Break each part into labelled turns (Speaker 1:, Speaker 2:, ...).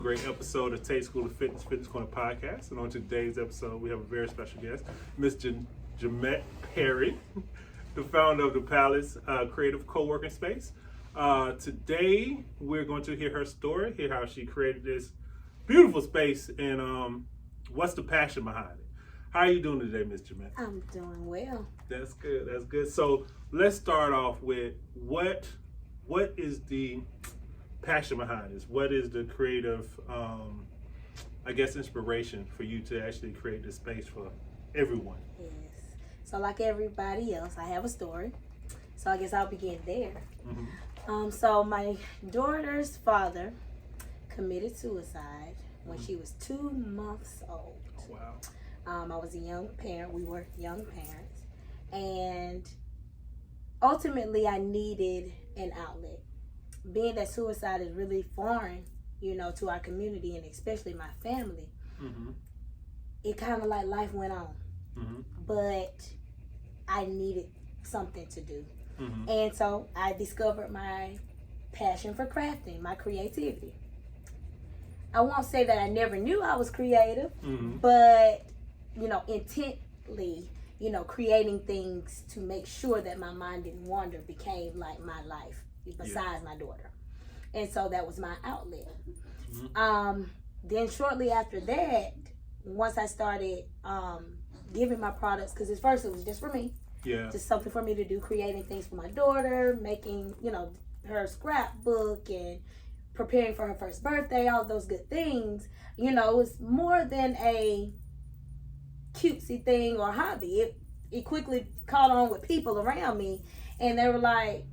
Speaker 1: Great episode of Tate School of Fitness Corner podcast. And on today's episode, we have a very special guest, Miss Jemet Perry, the founder of the Palace Creative Co-working Space. Today, we're going to hear her story, hear how she created this beautiful space, and what's the passion behind it. How are you doing today, Miss Jemet?
Speaker 2: I'm doing well.
Speaker 1: That's good. That's good. So let's start off with what is the passion behind this? What is the creative, inspiration for you to actually create this space for everyone?
Speaker 2: Yes. So like everybody else, I have a story. So I guess I'll begin there.
Speaker 1: Mm-hmm.
Speaker 2: So my daughter's father committed suicide when she was 2 months old.
Speaker 1: Oh, wow.
Speaker 2: I was a young parent. We were young parents. And ultimately, I needed an outlet. Being that suicide is really foreign, to our community and especially my family,
Speaker 1: Mm-hmm.
Speaker 2: it kind of like life went on.
Speaker 1: Mm-hmm.
Speaker 2: But I needed something to do.
Speaker 1: Mm-hmm.
Speaker 2: And so I discovered my passion for crafting, my creativity. I won't say that I never knew I was creative,
Speaker 1: Mm-hmm.
Speaker 2: but, intently, creating things to make sure that my mind didn't wander became like my life besides my daughter. And so that was my outlet.
Speaker 1: Mm-hmm.
Speaker 2: Then shortly after that, once I started giving my products, because at first it was just for me, just something for me to do, creating things for my daughter, making, her scrapbook and preparing for her first birthday, all those good things. It was more than a cutesy thing or hobby. It quickly caught on with people around me, and they were like,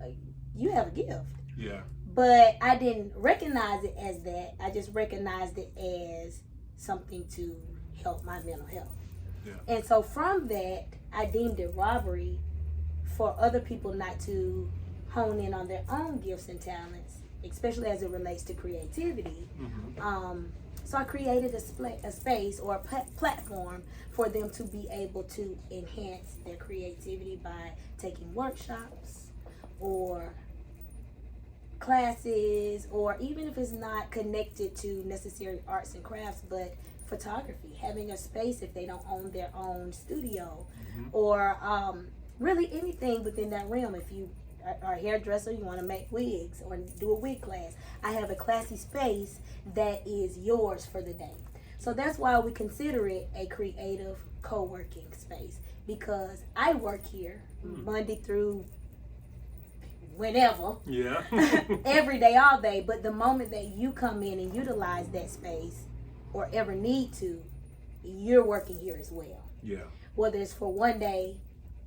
Speaker 2: you have a gift.
Speaker 1: Yeah.
Speaker 2: But I didn't recognize it as that. I just recognized it as something to help my mental health.
Speaker 1: Yeah.
Speaker 2: And so from that, I deemed it robbery for other people not to hone in on their own gifts and talents, especially as it relates to creativity.
Speaker 1: Mm-hmm.
Speaker 2: So I created a space or a platform for them to be able to enhance their creativity by taking workshops or classes, or even if it's not connected to necessary arts and crafts, but photography, having a space if they don't own their own studio,
Speaker 1: Mm-hmm.
Speaker 2: or really anything within that realm. If you are a hairdresser, you want to make wigs or do a wig class, I have a classy space that is yours for the day. So that's why we consider it a creative co-working space, because I work here Monday through whenever,
Speaker 1: Yeah.
Speaker 2: every day, all day. But the moment that you come in and utilize that space or ever need to, you're working here as well.
Speaker 1: Yeah.
Speaker 2: Whether it's for one day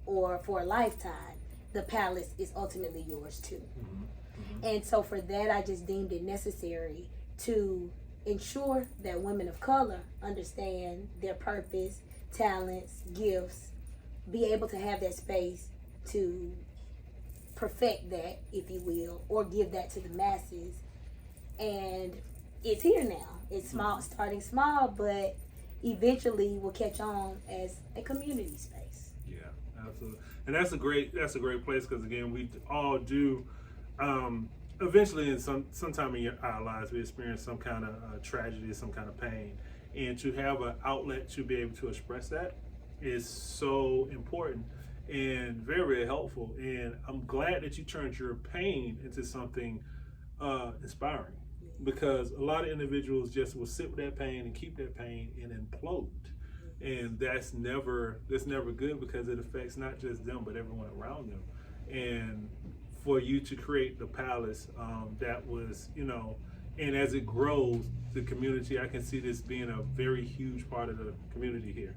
Speaker 2: or for a lifetime, the palace is ultimately yours too.
Speaker 1: Mm-hmm. Mm-hmm.
Speaker 2: And so for that, I just deemed it necessary to ensure that women of color understand their purpose, talents, gifts, be able to have that space to perfect that, if you will, or give that to the masses. And it's here now. It's small, starting small, but eventually will catch on as a community space.
Speaker 1: Yeah, absolutely. And that's a great place, because again, we all do eventually in sometime in our lives we experience some kind of tragedy, some kind of pain, and to have an outlet to be able to express that is so important and very, very helpful. And I'm glad that you turned your pain into something inspiring, because a lot of individuals just will sit with that pain and keep that pain and implode. And that's never good, because it affects not just them but everyone around them. And for you to create the palace, that was, and as it grows, the community, I can see this being a very huge part of the community here.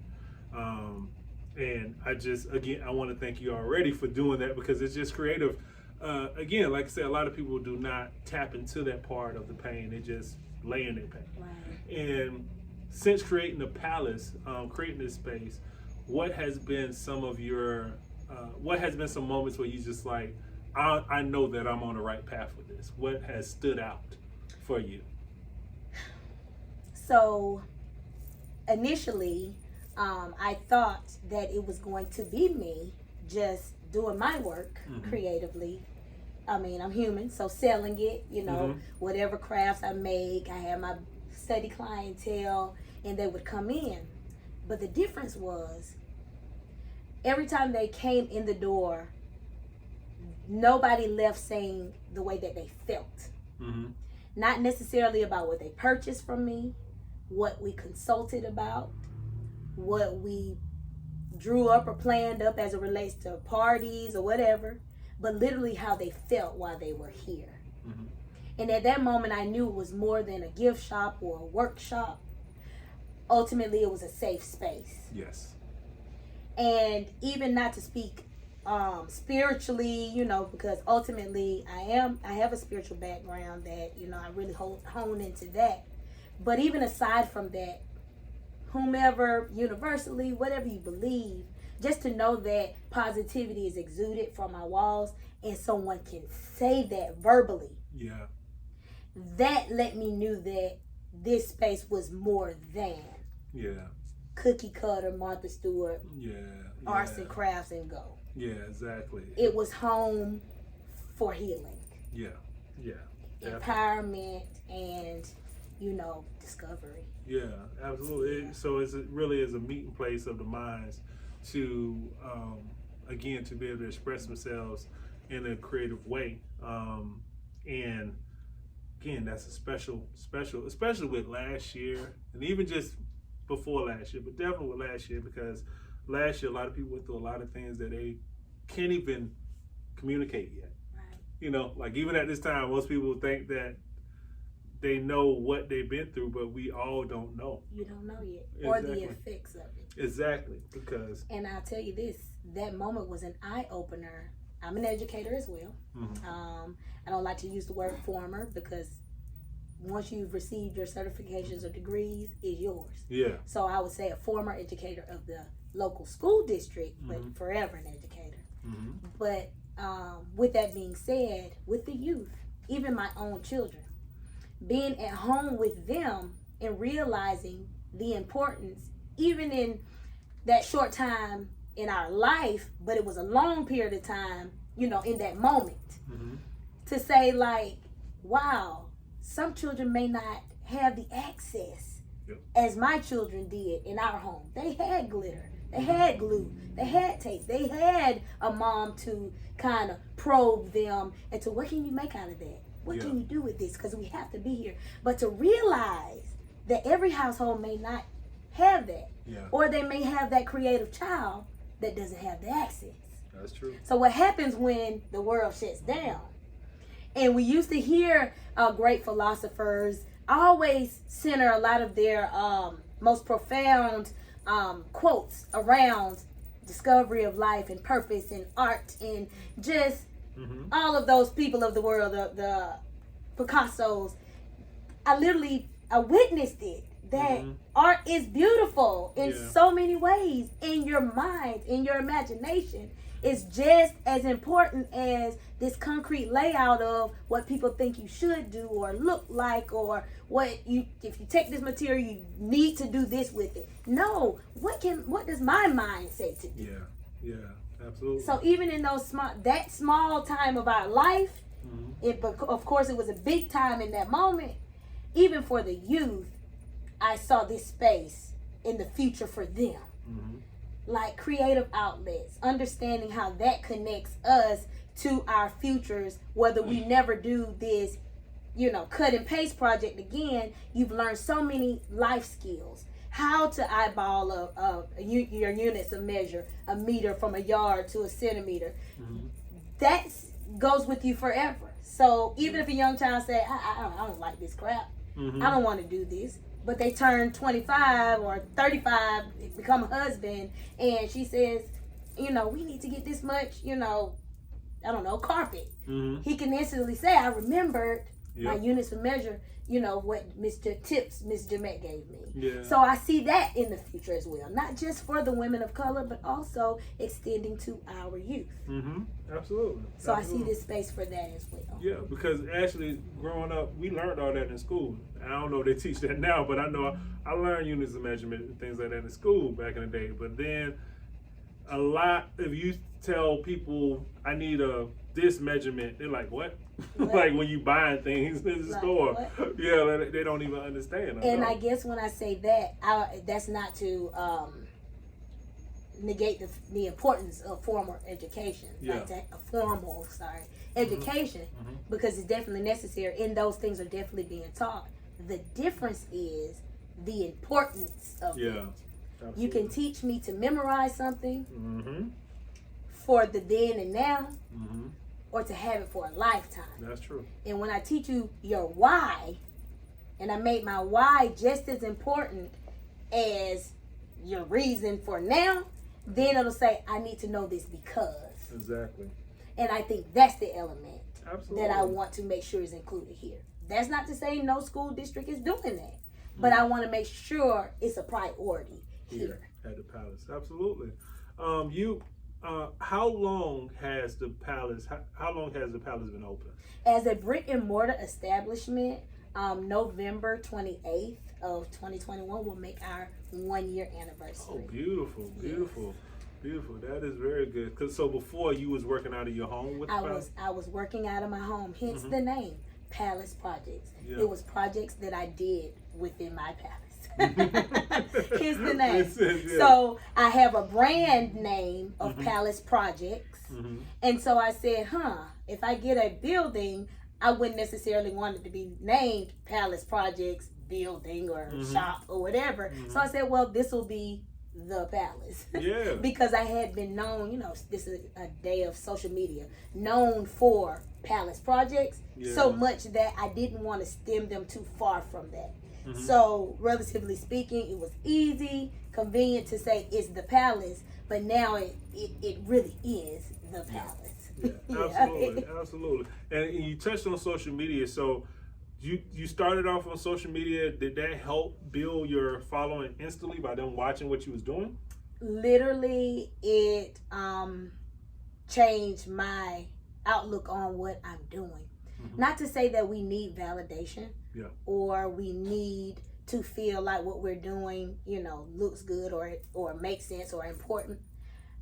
Speaker 1: And I want to thank you already for doing that, because it's just creative. Again, like I said, a lot of people do not tap into that part of the pain. They just lay in their pain.
Speaker 2: Right.
Speaker 1: And since creating the palace, creating this space, what has been some moments where you just like, I know that I'm on the right path with this? What has stood out for you?
Speaker 2: So initially, I thought that it was going to be me just doing my work creatively. I mean, I'm human, so selling it, whatever crafts I make, I have my steady clientele, and they would come in. But the difference was, every time they came in the door, nobody left saying the way that they felt.
Speaker 1: Mm-hmm.
Speaker 2: Not necessarily about what they purchased from me, what we consulted about, what we drew up or planned up as it relates to parties or whatever, but literally how they felt while they were here.
Speaker 1: Mm-hmm.
Speaker 2: And at that moment, I knew it was more than a gift shop or a workshop. Ultimately, it was a safe space.
Speaker 1: Yes.
Speaker 2: And even not to speak spiritually, you know, because ultimately I have a spiritual background that, you know, I really hone into that. But even aside from that, whomever, universally, whatever you believe, just to know that positivity is exuded from my walls and someone can say that verbally.
Speaker 1: Yeah.
Speaker 2: That let me know that this space was more than cookie cutter, Martha Stewart, arts and crafts and go.
Speaker 1: Yeah, exactly.
Speaker 2: It was home for healing.
Speaker 1: Yeah.
Speaker 2: Empowerment and, you know, discovery.
Speaker 1: Yeah, absolutely. So it really is a meeting place of the minds to, again, to be able to express themselves in a creative way. And again, that's a special, especially with last year and even just before last year, but definitely with last year, because last year a lot of people went through a lot of things that they can't even communicate yet.
Speaker 2: Right.
Speaker 1: You know, like even at this time, most people think that they know what they've been through, but we all don't know.
Speaker 2: You don't know yet.
Speaker 1: Exactly.
Speaker 2: Or the effects of it.
Speaker 1: Exactly. Because.
Speaker 2: And I'll tell you this, that moment was an eye-opener. I'm an educator as well.
Speaker 1: Mm-hmm.
Speaker 2: I don't like to use the word former because once you've received your certifications or degrees, it's yours.
Speaker 1: Yeah.
Speaker 2: So I would say a former educator of the local school district, but
Speaker 1: Mm-hmm.
Speaker 2: forever an educator.
Speaker 1: Mm-hmm.
Speaker 2: But with that being said, with the youth, even my own children, being at home with them and realizing the importance, even in that short time in our life, but it was a long period of time, you know, in that moment,
Speaker 1: Mm-hmm.
Speaker 2: to say like, wow, some children may not have the access as my children did in our home. They had glitter, they had glue, they had tape, they had a mom to kind of probe them into what can you make out of that? What can you do with this? Because we have to be here. But to realize that every household may not have that. Or they may have that creative child that doesn't have the access.
Speaker 1: That's true.
Speaker 2: So what happens when the world shuts down? And we used to hear great philosophers always center a lot of their most profound quotes around discovery of life and purpose and art and just all of those people of the world, the Picassos. I witnessed it, that art is beautiful in so many ways. In your mind, in your imagination, it's just as important as this concrete layout of what people think you should do or look like, or if you take this material, you need to do this with it. No, what does my mind say to do?
Speaker 1: Yeah, absolutely.
Speaker 2: So even in that small time of our life, of course it was a big time in that moment. Even for the youth, I saw this space in the future for them. Like creative outlets, understanding how that connects us to our futures, whether we never do this, you know, cut and paste project again. You've learned so many life skills, how to eyeball your units of measure, a meter from a yard to a centimeter. That goes with you forever. So even if a young child say, I don't like this crap, I don't want to do this, but they turn 25 or 35, become a husband, and she says, you know, we need to get this much, you know, I don't know, carpet. He can instantly say, I remembered my units of measure, you know, what Miss Jemet gave me. So I see that in the future as well, not just for the women of color, but also extending to our youth.
Speaker 1: Absolutely.
Speaker 2: So I see this space for that as well.
Speaker 1: Yeah, because actually growing up, we learned all that in school. I don't know if they teach that now, but I know I learned units of measurement and things like that in school back in the day. But then if you tell people I need a this measurement. They're like, what? Like when you buying things in the
Speaker 2: like,
Speaker 1: store.
Speaker 2: What?
Speaker 1: Yeah, they don't even understand.
Speaker 2: And I guess when I say that, that's not to negate the importance of formal education.
Speaker 1: Yeah.
Speaker 2: Like education, because it's definitely necessary, and those things are definitely being taught. The difference is the importance of it.
Speaker 1: Absolutely.
Speaker 2: You can teach me to memorize something for the then and now, or to have it for a lifetime.
Speaker 1: That's true.
Speaker 2: And when I teach you your why, and I make my why just as important as your reason for now, then it'll say, I need to know this because.
Speaker 1: Exactly.
Speaker 2: And I think that's the element
Speaker 1: Absolutely.
Speaker 2: that I want to make sure is included here. That's not to say no school district is doing that, but I want to make sure it's a priority here
Speaker 1: at the Palace. Absolutely. How long has the Palace? How long has the Palace been open?
Speaker 2: As a brick and mortar establishment, November 28th of 2021 will make our 1 year anniversary.
Speaker 1: Oh, beautiful, beautiful. Yes. Beautiful. That is very good. So before you was working out of your home with the Palace?
Speaker 2: I was working out of my home, hence the name Palace Projects. Yeah. It was projects that I did within my palace. Hence the name. So I have a brand name of Palace Projects. And so I said, if I get a building, I wouldn't necessarily want it to be named Palace Projects Building or Shop or whatever. So I said, well, this will be the Palace.
Speaker 1: Yeah.
Speaker 2: Because I had been known, this is a day of social media, known for Palace Projects so much that I didn't want to stem them too far from that. So relatively speaking, it was easy, convenient to say it's the Palace, but now it really is the Palace.
Speaker 1: Absolutely, absolutely. And you touched on social media, so you started off on social media. Did that help build your following instantly by them watching what you was doing?
Speaker 2: Literally, it changed my outlook on what I'm doing. Not to say that we need validation or we need to feel like what we're doing, looks good or makes sense or important.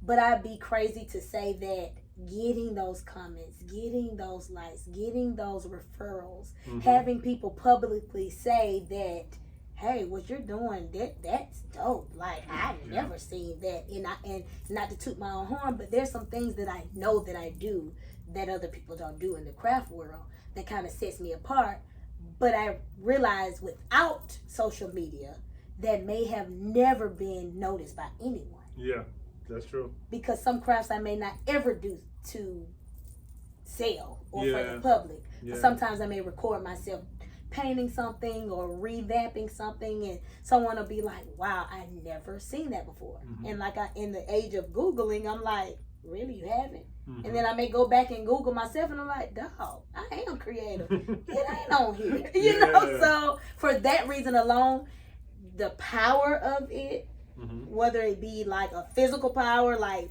Speaker 2: But I'd be crazy to say that getting those comments, getting those likes, getting those referrals, having people publicly say that, hey, what you're doing, that's dope. Like, I've never seen that. And not to toot my own horn, but there's some things that I know that I do that other people don't do in the craft world that kind of sets me apart. But I realize without social media, that may have never been noticed by anyone.
Speaker 1: Yeah, that's true.
Speaker 2: Because some crafts I may not ever do to sell or for the public. But sometimes I may record myself painting something or revamping something, and someone will be like, wow, I never seen that before. And like in the age of Googling, I'm like, really, you haven't? And then I may go back and Google myself, and I'm like, dog, I am creative. It ain't on here. You know? So for that reason alone, the power of it, whether it be like a physical power, like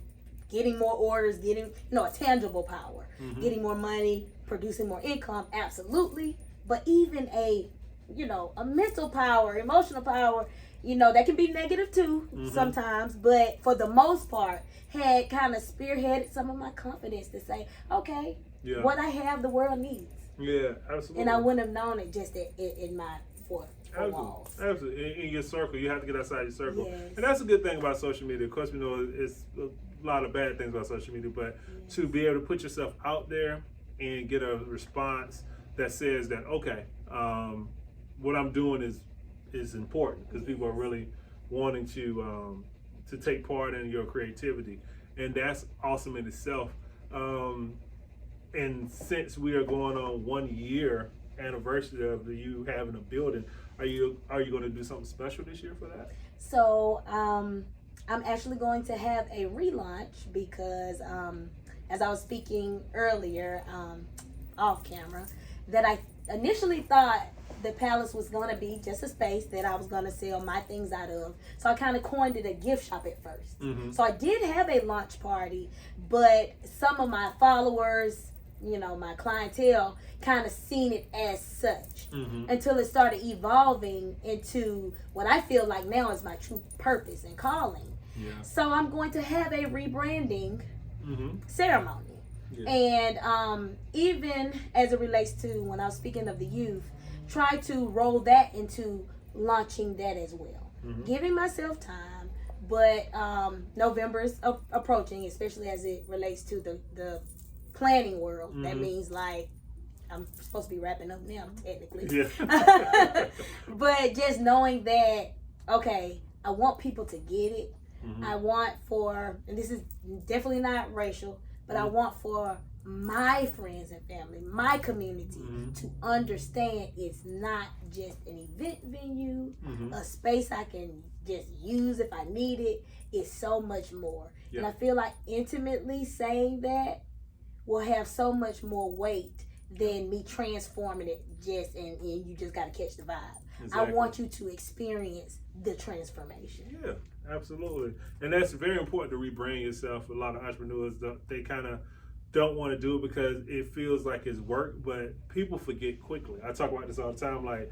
Speaker 2: getting more orders, getting, a tangible power, getting more money, producing more income, absolutely. But even a mental power, emotional power, that can be negative too sometimes, but for the most part, had kind of spearheaded some of my confidence to say, okay, what I have, the world needs.
Speaker 1: Yeah, absolutely.
Speaker 2: And I wouldn't have known it just in my four walls.
Speaker 1: Absolutely. In your circle, you have to get outside your circle.
Speaker 2: Yes.
Speaker 1: And that's a good thing about social media. Of course, we know it's a lot of bad things about social media, but to be able to put yourself out there and get a response that says that, okay, what I'm doing is important, because people are really wanting to take part in your creativity, and that's awesome in itself. And since we are going on 1 year anniversary of you having a building, are you going to do something special this year for that?
Speaker 2: So I'm actually going to have a relaunch because as I was speaking earlier off camera, that I initially thought the Palace was going to be just a space that I was going to sell my things out of. So I kind of coined it a gift shop at first. So I did have a launch party, but some of my followers, my clientele, kind of seen it as such until it started evolving into what I feel like now is my true purpose and calling. So I'm going to have a rebranding ceremony.
Speaker 1: Yeah.
Speaker 2: And even as it relates to when I was speaking of the youth, try to roll that into launching that as well.
Speaker 1: Mm-hmm.
Speaker 2: Giving myself time, but November's approaching, especially as it relates to the planning world.
Speaker 1: Mm-hmm.
Speaker 2: That means like I'm supposed to be wrapping up now, technically.
Speaker 1: Yeah.
Speaker 2: But just knowing that, okay, I want people to get it.
Speaker 1: Mm-hmm.
Speaker 2: I want for, and this is definitely not racial, but
Speaker 1: mm-hmm.
Speaker 2: I want for my friends and family, my community,
Speaker 1: mm-hmm.
Speaker 2: to understand it's not just an event venue,
Speaker 1: mm-hmm.
Speaker 2: a space I can just use if I need it. It's so much more.
Speaker 1: Yeah.
Speaker 2: And I feel like intimately saying that will have so much more weight than me transforming it and you just got to catch the vibe.
Speaker 1: Exactly.
Speaker 2: I want you to experience the transformation.
Speaker 1: Yeah, absolutely. And that's very important to rebrand yourself. A lot of entrepreneurs, they kind of don't want to do it because it feels like it's work, but people forget quickly. I talk about this all the time. Like,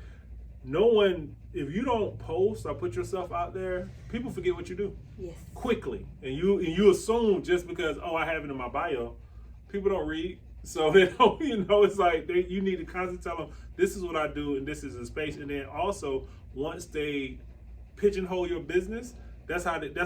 Speaker 1: no one, if you don't post or put yourself out there, people forget what you do.
Speaker 2: Yes.
Speaker 1: Quickly. And you assume just because, I have it in my bio, people don't read. So they don't, it's like you need to constantly tell them, this is what I do and this is the space. And then also, once they pigeonhole your business, that's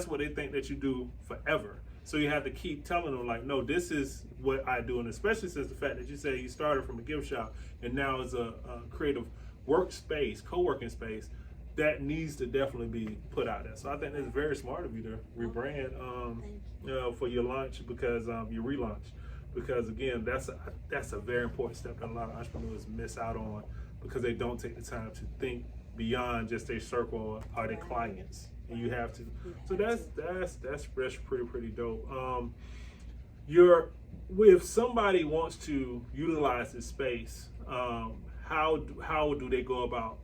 Speaker 1: what they think that you do forever. So you have to keep telling them, like, no, this is what I do. And especially since the fact that you say you started from a gift shop and now is a creative workspace, co-working space, that needs to definitely be put out there. So I think it's very smart of you to rebrand for your launch, because your relaunch. Because again, that's a very important step that a lot of entrepreneurs miss out on because they don't take the time to think beyond just their circle or their clients. And you have to. So that's pretty dope. If somebody wants to utilize this space, how do they go about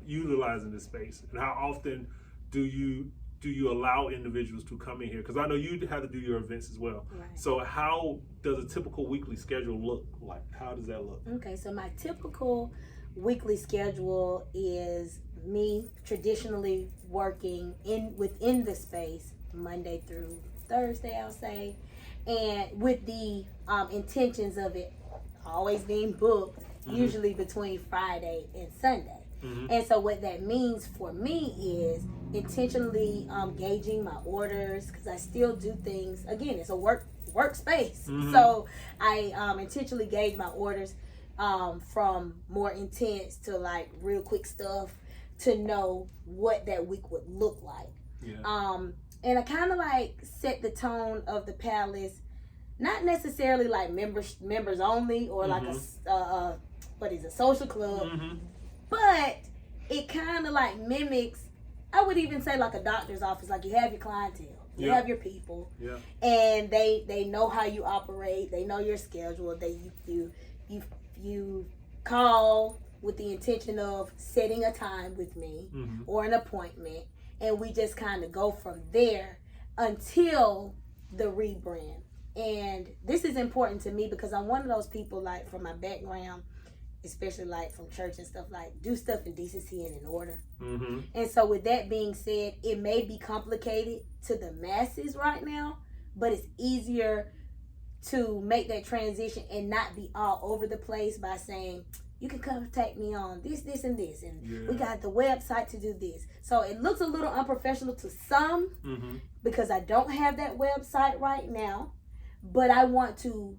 Speaker 1: utilizing this space, and how often do you allow individuals to come in here? Because I know you have to do your events as well.
Speaker 2: Right.
Speaker 1: So how does a typical weekly schedule look like? How does that look?
Speaker 2: Okay, so my typical weekly schedule is me traditionally working within the space Monday through Thursday, I'll say, and with the intentions of it always being booked, mm-hmm. usually between Friday and Sunday. Mm-hmm. And so what that means for me is intentionally gauging my orders, because I still do things, again, it's a workspace. Mm-hmm. So I intentionally gauge my orders from more intense to like real quick stuff to know what that week would look like.
Speaker 1: Yeah.
Speaker 2: And I kind of like set the tone of the palace, not necessarily like members only or mm-hmm. like a social club. Mm-hmm. But it kind of like mimics, I would even say like a doctor's office. Like you have your clientele, you have your people, and they know how you operate. They know your schedule. You call with the intention of setting a time with me mm-hmm. or an appointment, and we just kind of go from there until the rebrand. And this is important to me because I'm one of those people, like from my background, especially like from church and stuff, like do stuff in decency and in order. Mm-hmm. And so with that being said, it may be complicated to the masses right now, but it's easier to make that transition and not be all over the place by saying, you can contact me on this, and this. And we got the website to do this. So it looks a little unprofessional to some mm-hmm. because I don't have that website right now, but I want to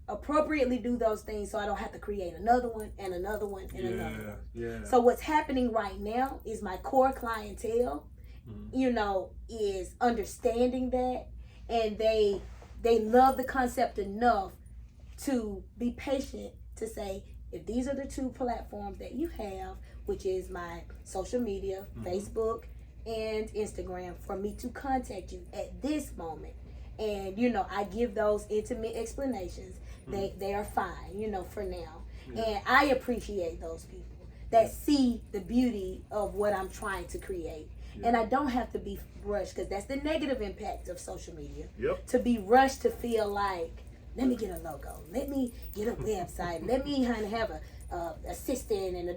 Speaker 2: appropriately do those things so I don't have to create another one and another one and another one. Yeah. So what's happening right now is my core clientele, mm-hmm. Is understanding that, and they love the concept enough to be patient to say, if these are the two platforms that you have, which is my social media, mm-hmm. Facebook and Instagram, for me to contact you at this moment. And, I give those intimate explanations. Mm-hmm. They are fine, for now. Yeah. And I appreciate those people that see the beauty of what I'm trying to create. Yeah. And I don't have to be rushed, because that's the negative impact of social media.
Speaker 1: Yep.
Speaker 2: To be rushed to feel like, let me get a logo, let me get a website, let me have a assistant and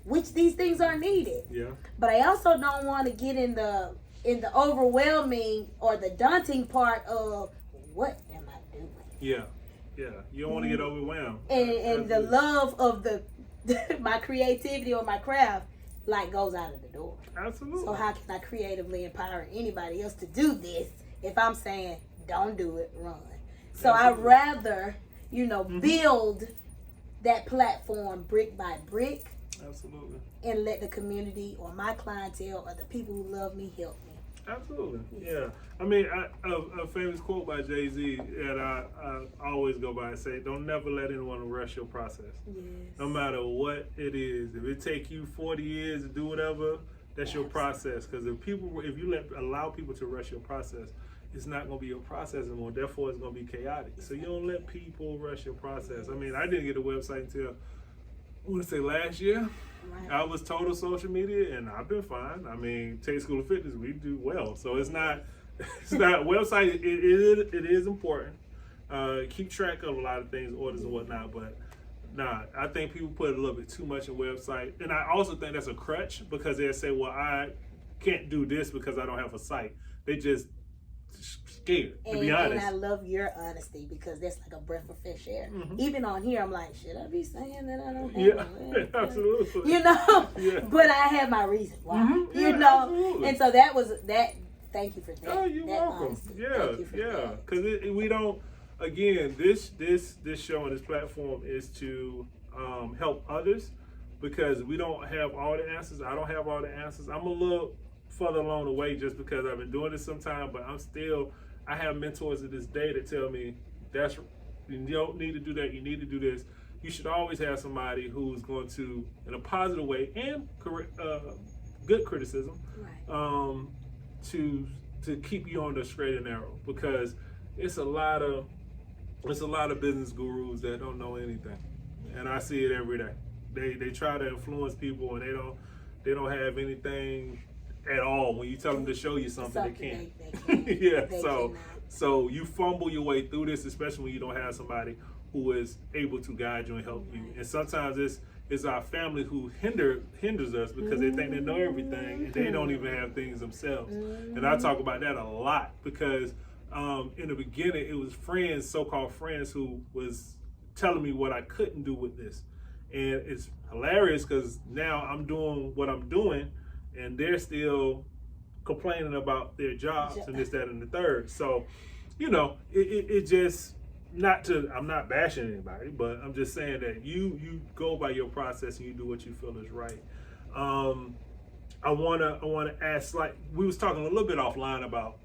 Speaker 2: which these things are needed. Yeah. But I also don't want to get in the overwhelming or the daunting part of what am I doing?
Speaker 1: Yeah. You don't want to get overwhelmed.
Speaker 2: And the love of the my creativity or my craft like goes out of the door.
Speaker 1: Absolutely.
Speaker 2: So how can I creatively empower anybody else to do this if I'm saying don't do it, run? So I'd rather, build that platform brick by brick.
Speaker 1: Absolutely.
Speaker 2: And let the community or my clientele or the people who love me help me.
Speaker 1: Absolutely. Yeah. I mean, a famous quote by Jay-Z that I always go by and say, don't never let anyone rush your process.
Speaker 2: Yes.
Speaker 1: No matter what it is. If it take you 40 years to do whatever, that's your process. Because if you allow people to rush your process, it's not going to be your process anymore. Therefore, it's going to be chaotic. So you don't let people rush your process. I mean, I didn't get a website until, I want to say last year. Right. I was total social media, and I've been fine. I mean, Tate School of Fitness, we do well. So it's not website. It is important. Keep track of a lot of things, orders and whatnot. But I think people put a little bit too much in website, and I also think that's a crutch because they say, well, I can't do this because I don't have a site. They just scared, to be honest.
Speaker 2: And I love your honesty because that's like a breath of fresh air. Mm-hmm. Even on here, I'm like, should I be saying that I don't have one?
Speaker 1: Absolutely.
Speaker 2: But I have my reason why.
Speaker 1: Mm-hmm. Absolutely.
Speaker 2: And so that was that. Thank you for that.
Speaker 1: Oh, you're welcome.
Speaker 2: Honesty.
Speaker 1: Yeah. Because we don't. Again, this show and this platform is to help others because we don't have all the answers. I don't have all the answers. I'm a little further along the way just because I've been doing this some time, but I have mentors to this day that tell me you don't need to do that, you need to do this. You should always have somebody who's going to, in a positive way and good criticism,
Speaker 2: right.
Speaker 1: To keep you on the straight and narrow because it's a lot of business gurus that don't know anything, and I see it every day. They try to influence people and they don't have anything at all. When you tell them to show you something they can't. Yeah. So you fumble your way through this, especially when you don't have somebody who is able to guide you and help you. And sometimes it's our family who hinders us because they think they know everything and they don't even have things themselves. And I talk about that a lot because in the beginning it was friends, so-called friends, who was telling me what I couldn't do with this. And it's hilarious because now I'm doing what I'm doing and they're still complaining about their jobs and this, that, and the third. So, it just, I'm not bashing anybody, but I'm just saying that you go by your process and you do what you feel is right. I wanna ask, like we was talking a little bit offline about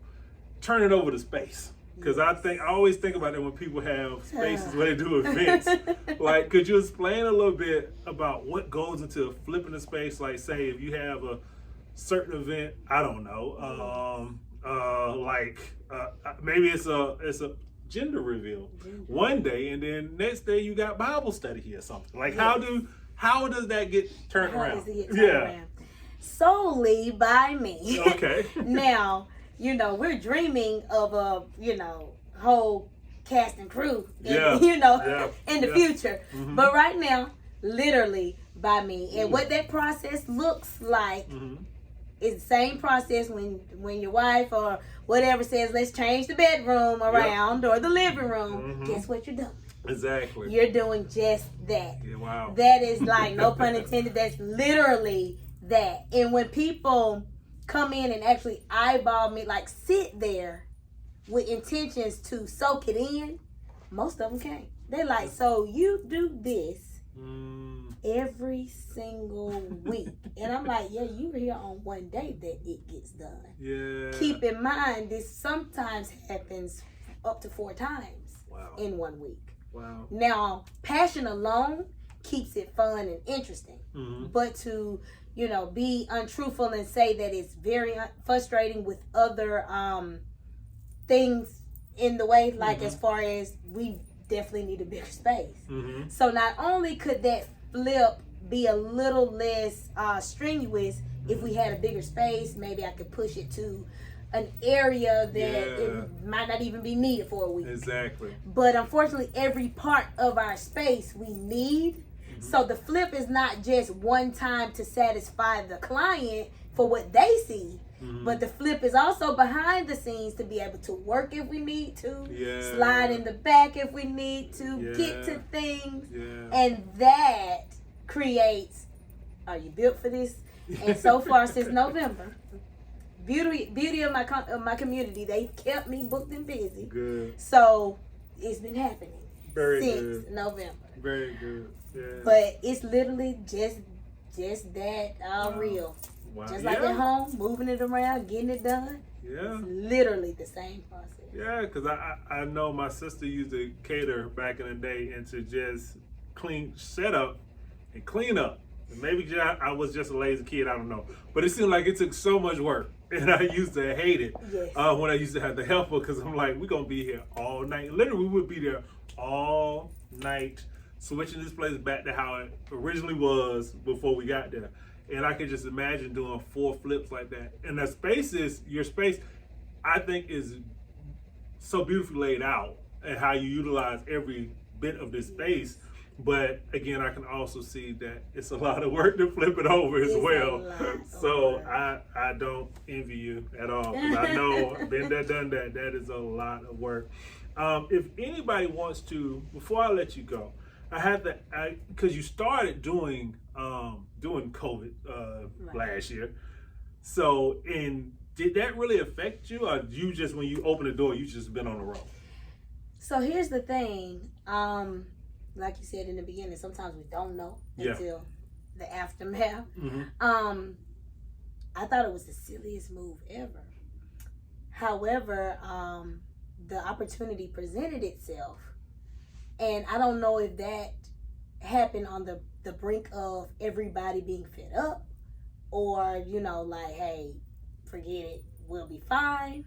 Speaker 1: turning over the space. Because I always think about it when people have spaces where they do events. Like, could you explain a little bit about what goes into flipping the space? Like, say, if you have a certain event, I don't know, maybe it's a gender reveal one day, and then next day you got Bible study here or something. Like, how does that get turned around?
Speaker 2: Around? Solely by me.
Speaker 1: Okay.
Speaker 2: Now, we're dreaming of a, whole cast and crew, in the future. Mm-hmm. But right now, literally by me. And what that process looks like is the same process when your wife or whatever says, let's change the bedroom around or the living room. Mm-hmm. Guess what you're doing?
Speaker 1: Exactly.
Speaker 2: You're doing just that.
Speaker 1: Yeah, wow.
Speaker 2: That is like, no pun intended, that's literally that. And when people come in and actually eyeball me, like sit there with intentions to soak it in, most of them can't. They're like, so you do this every single week. And I'm like, yeah, you were here on one day that it gets done. Yeah. Keep in mind, this sometimes happens up to 4 times in 1 week.
Speaker 1: Wow.
Speaker 2: Now, passion alone keeps it fun and interesting. Mm-hmm. But to be untruthful and say that it's very frustrating with other things in the way, like as far as we definitely need a bigger space. Mm-hmm. So not only could that flip be a little less strenuous if we had a bigger space, maybe I could push it to an area that it might not even be needed for a week.
Speaker 1: Exactly.
Speaker 2: But unfortunately, every part of our space we need. So the flip is not just one time to satisfy the client for what they see, But the flip is also behind the scenes to be able to work if we need to, slide in the back if we need to, get to things. And that creates, are you built for this? And so far since November, beauty of my community, they kept me booked and busy.
Speaker 1: Good.
Speaker 2: So it's been happening
Speaker 1: since
Speaker 2: November.
Speaker 1: Very good. Yeah.
Speaker 2: But it's literally just that real.
Speaker 1: Wow.
Speaker 2: Just like at home, moving it around, getting it done.
Speaker 1: Yeah.
Speaker 2: It's literally the same process.
Speaker 1: Yeah, because I know my sister used to cater back in the day and to just set up and clean up. And maybe I was just a lazy kid, I don't know. But it seemed like it took so much work. And I used to hate it when I used to have the helper, because I'm like, we're going to be here all night. Literally, we would be there all night, switching this place back to how it originally was before we got there. And I could just imagine doing 4 flips like that. And your space, I think, is so beautifully laid out and how you utilize every bit of this space. But again, I can also see that it's a lot of work to flip it over as well. So I don't envy you at all, because I know I've been there, done that. That is a lot of work. If anybody wants to, before I let you go, because you started doing COVID last year. So, did that really affect you, or you just, when you open the door, you just been on the road?
Speaker 2: So here's the thing. Like you said in the beginning, sometimes we don't know until the aftermath. I thought it was the silliest move ever. However, the opportunity presented itself, and I don't know if that happened on the brink of everybody being fed up, or like, hey, forget it, we'll be fine.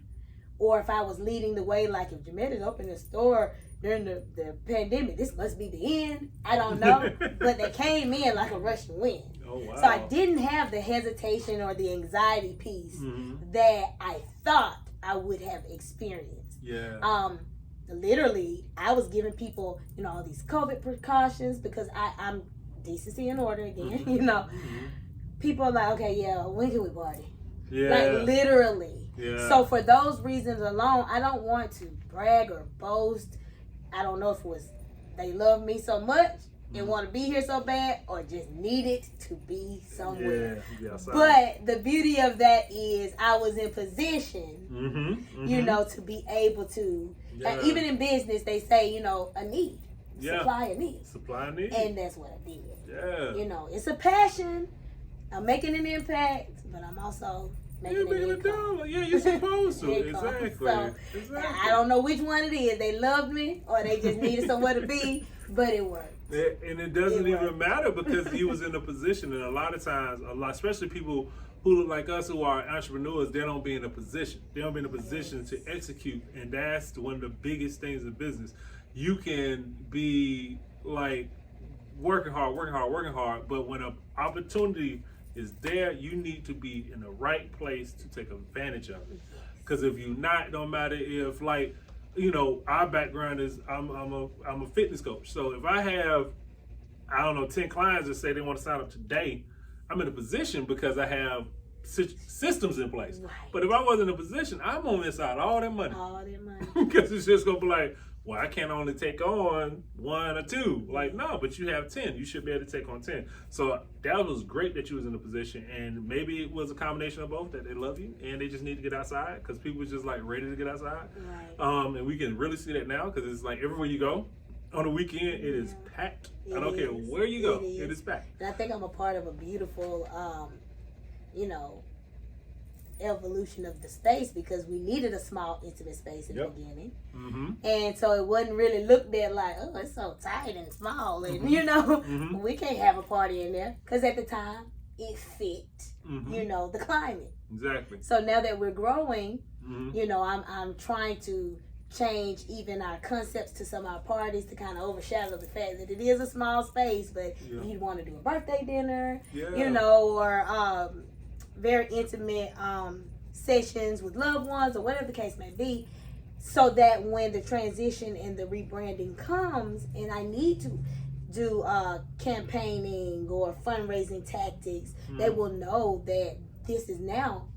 Speaker 2: Or if I was leading the way, like if Jemet is opening a store during the pandemic, this must be the end. I don't know. But they came in like a rushing wind.
Speaker 1: Oh, wow.
Speaker 2: So I didn't have the hesitation or the anxiety piece that I thought I would have experienced.
Speaker 1: Yeah.
Speaker 2: Literally, I was giving people, all these COVID precautions, because I'm decency and order again, People are like, okay, when can we party?
Speaker 1: Yeah.
Speaker 2: Like literally.
Speaker 1: Yeah.
Speaker 2: So for those reasons alone, I don't want to brag or boast. I don't know if it was they love me so much and want to be here so bad, or just needed to be somewhere. But the beauty of that is I was in position, to be able to. And even in business, they say, a need. Supply a need.
Speaker 1: Supply a need.
Speaker 2: And that's what I did.
Speaker 1: Yeah.
Speaker 2: It's a passion. I'm making an impact, but I'm also making an income.
Speaker 1: Yeah, you're supposed to. Exactly.
Speaker 2: So, I don't know which one it is. They loved me, or they just needed somewhere to be, but it worked.
Speaker 1: And it doesn't even matter, because you was in a position, and a lot of times, especially people who look like us who are entrepreneurs, they don't be in a position. They don't be in a position to execute, and that's one of the biggest things in business. You can be like working hard, but when an opportunity is there, you need to be in the right place to take advantage of it. Because if you're not, don't matter if, like, our background is I'm a fitness coach. So if I have, 10 clients that say they want to sign up today, I'm in a position because I have systems in place.
Speaker 2: Right.
Speaker 1: But if I wasn't in a position, I'm gonna miss out all that money. Because it's just gonna be like, well, I can't only take on 1 or 2. Like, no, but you have 10. You should be able to take on 10. So that was great that you was in a position, and maybe it was a combination of both, that they love you and they just need to get outside, because people just like ready to get outside.
Speaker 2: Right.
Speaker 1: And we can really see that now, because it's like everywhere you go on the weekend, it is packed. I don't care where you go, it is packed.
Speaker 2: And I think I'm a part of a beautiful, evolution of the space, because we needed a small intimate space in the beginning, and so it wasn't really looked at like, oh, it's so tight and small, and we can't have a party in there, because at the time it fit the climate.
Speaker 1: Exactly.
Speaker 2: So now that we're growing, I'm trying to change even our concepts to some of our parties to kind of overshadow the fact that it is a small space, but you'd want to do a birthday dinner, or very intimate sessions with loved ones, or whatever the case may be, so that when the transition and the rebranding comes and I need to do campaigning or fundraising tactics, they will know that this is now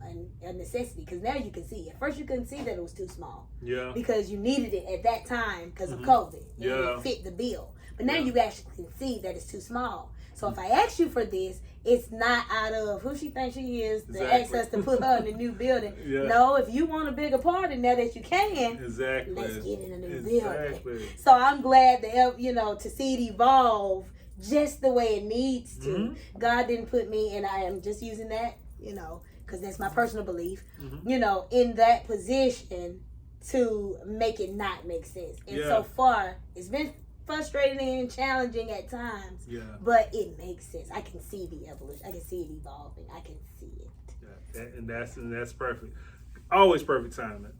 Speaker 2: a necessity because now you can see. At first, you couldn't see that it was too small.
Speaker 1: Yeah.
Speaker 2: Because you needed it at that time because of COVID.
Speaker 1: Yeah.
Speaker 2: It fit the bill. But now you actually can see that it's too small. So if I ask you for this, it's not out of who she thinks she is to ask us to put her in a new building.
Speaker 1: Yeah.
Speaker 2: No, if you want a bigger party now that you can,
Speaker 1: exactly.
Speaker 2: let's get in a new building. So I'm glad that, you know, to see it evolve just the way it needs to. God didn't put me, and I am just using that, you know, because that's my personal belief, you know, in that position to make it not make sense. And so far, it's been frustrating and challenging at times, but it makes sense. I can see the evolution. I can see it evolving. I can see it.
Speaker 1: And that's perfect. Always perfect timing.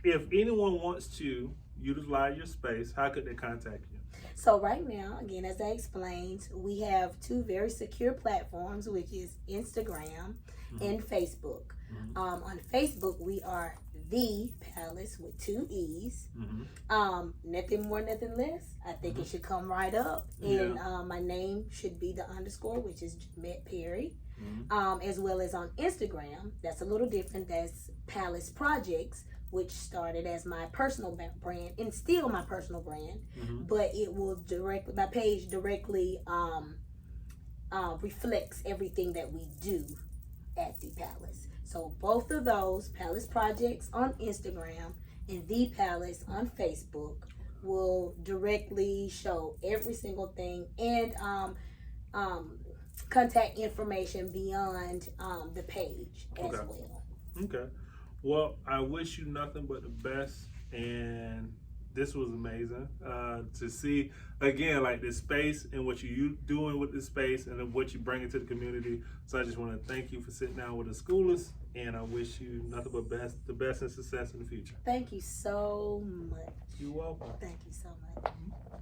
Speaker 1: If anyone wants to utilize your space, how could they contact you?
Speaker 2: So right now, again, as I explained, we have two very secure platforms, which is Instagram and Facebook. On Facebook, we are The Palace with 2 E's. Nothing more, nothing less. I think it should come right up. And my name should be the underscore, which is Jemet Perry. As well as on Instagram, that's a little different. That's Palace Projects, which started as my personal brand and still my personal brand, but it will my page directly reflects everything that we do at the Palace. So both of those, Palace Projects on Instagram and The Palace on Facebook, will directly show every single thing and contact information beyond the page as well.
Speaker 1: Okay. Well, I wish you nothing but the best, and this was amazing to see, again, like this space and what you doing with this space and what you bring into the community. So I just want to thank you for sitting down with the schoolers, and I wish you nothing but the best and success in the future.
Speaker 2: Thank you so much.
Speaker 1: You're welcome.
Speaker 2: Thank you so much.